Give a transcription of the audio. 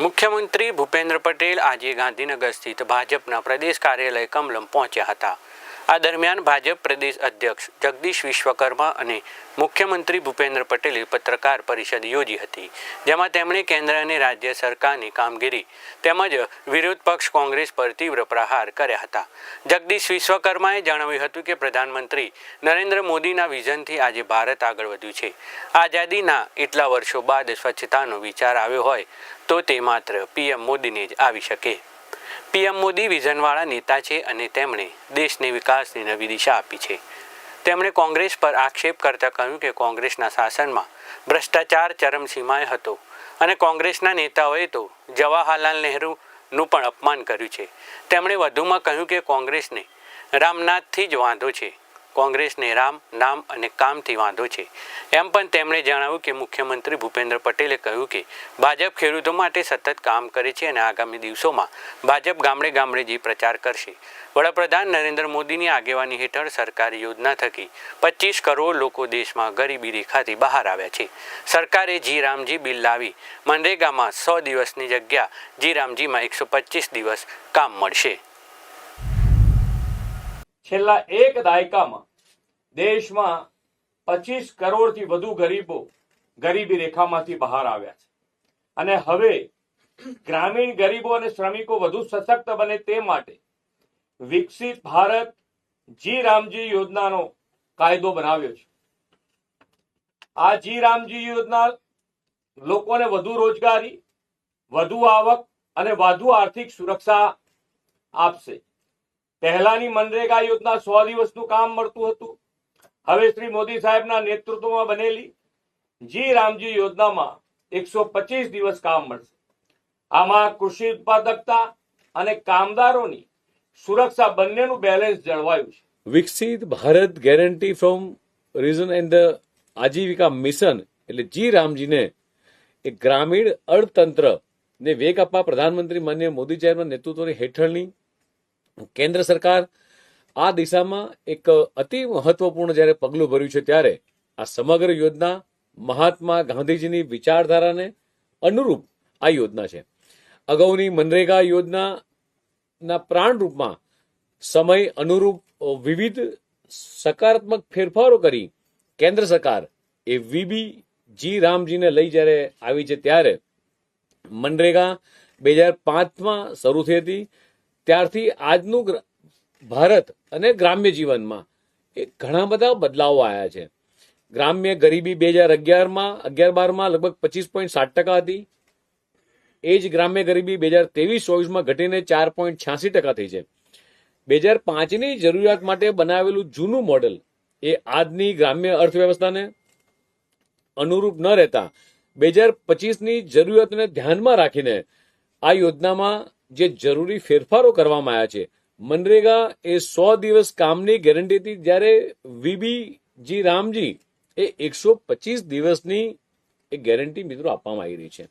મુખ્યમંત્રી ભૂપેન્દ્ર પટેલ આજે ગાંધીનગર સ્થિત ભાજપના પ્રદેશ કાર્યાલય કમલમ પહોંચ્યા હતા। આ દરમિયાન ભાજપ પ્રદેશ અધ્યક્ષ જગદીશ વિશ્વકર્મા અને મુખ્યમંત્રી ભૂપેન્દ્ર પટેલે પત્રકાર પરિષદ યોજી હતી, જેમાં તેમણે કેન્દ્ર અને રાજ્ય સરકારની કામગીરી તેમજ વિરોધ પક્ષ કોંગ્રેસ પર તીવ્ર પ્રહાર કર્યા હતા। જગદીશ વિશ્વકર્માએ જણાવ્યું હતું કે પ્રધાનમંત્રી નરેન્દ્ર મોદીના વિઝનથી આજે ભારત આગળ વધ્યું છે। આઝાદીના એટલા વર્ષો બાદ સ્વચ્છતાનો વિચાર આવ્યો હોય તો તે માત્ર પીએમ મોદીને જ આવી શકે। પીએમ મોદી વિઝનવાળા નેતા છે અને તેમણે દેશને વિકાસની નવી દિશા આપી છે। તેમણે કોંગ્રેસ પર આક્ષેપ કરતા કહ્યું કે કોંગ્રેસના શાસનમાં ભ્રષ્ટાચાર ચરમસીમાએ હતો અને કોંગ્રેસના નેતાઓએ તો જવાહરલાલ નહેરુનું પણ અપમાન કર્યું છે। તેમણે વધુમાં કહ્યું કે કોંગ્રેસને રામનાથથી જ વાંધો છે, કોંગ્રેસને રામ નામ અને કામથી વાંધો છે। એમ પણ તેમણે જણાવ્યું કે મુખ્યમંત્રી ભૂપેન્દ્ર પટેલે કહ્યું કે ભાજપ ખેડૂતો માટે સતત કામ કરે છે અને આગામી દિવસોમાં ભાજપ ગામડે ગામડે જઈ પ્રચાર કરશે। વડાપ્રધાન નરેન્દ્ર મોદીની આગેવાની હેઠળ સરકારી યોજના થકી 25 કરોડ લોકો દેશમાં ગરીબી રેખાથી બહાર આવ્યા છે। સરકારે જી રામજી બિલ લાવી મનરેગામાં 100 દિવસની જગ્યા જી રામજીમાં 125 દિવસ કામ મળશે। છેલ્લા એક દાયકામાં દેશમાં 25 કરોડથી વધુ ગરીબો ગરીબી રેખામાંથી બહાર આવ્યા છે અને હવે ગ્રામીણ ગરીબો અને શ્રમિકો વધુ સશક્ત બને તે માટે વિકસિત ભારત જી રામજી યોજનાનો કાયદો બનાવ્યો છે। આ જી રામજી યોજના લોકોને વધુ રોજગારી, વધુ આવક અને વધુ આર્થિક સુરક્ષા આપશે। પહેલાની મનરેગા યોજના 100 દિવસનું કામ મળતું હતું। હવે શ્રી મોદી સાહેબના નેતૃત્વમાં બનેલી જી રામજી યોજનામાં 125 દિવસ કામ મળશે। આમાં કૃષિ ઉત્પાદકતા અને કામદારોની સુરક્ષા બંનેનું બેલેન્સ જળવાયું છે। વિકસિત Bharat guarantee from reason and the આજીવિકા મિશન એટલે જી રામજીને એક ગ્રામીણ અર્થતંત્રને વેગ આપવા પ્રધાનમંત્રી માનનીય મોદી સાહેબના નેતૃત્વની હેઠળની કેન્દ્ર સરકાર આ દિશામાં એક અતિ મહત્વપૂર્ણ જ્યારે પગલું ભર્યું છે, ત્યારે આ સમગ્ર યોજના મહાત્મા ગાંધીજીની વિચારધારાને અનુરૂપ આ યોજના છે। અગાઉની મનરેગા યોજનાના પ્રાણરૂપમાં સમય અનુરૂપ વિવિધ સકારાત્મક ફેરફારો કરી કેન્દ્ર સરકાર એ વીબી જી રામજીને લઈ જ્યારે આવી છે, ત્યારે મનરેગા 2005માં શરૂ થઈ હતી। ત્યારથી આજનું ભારત અને ગ્રામ્ય જીવનમાં એ ઘણા બધા બદલાવો આવ્યા છે। ગ્રામ્ય ગરીબી 2011-12માં લગભગ 25.7% હતી। એ જ ગ્રામ્ય ગરીબી 2023-24માં ઘટીને 4.86% થઈ છે। 2005ની જરૂરિયાત માટે બનાવેલું જૂનું મોડેલ એ આજની ગ્રામ્ય અર્થવ્યવસ્થાને અનુરૂપ ન રહેતા 2025ની જરૂરિયાતને ધ્યાનમાં રાખીને આ યોજનામાં જે જરૂરી ફેરફારો કરવામાં આવ્યા છે। મનરેગા એ 100 દિવસ કામની ગેરંટી હતી, જ્યારે વીબી જી રામજી એ 125 દિવસની એક ગેરંટી મિત્રો આપવામાં આવી રહી છે।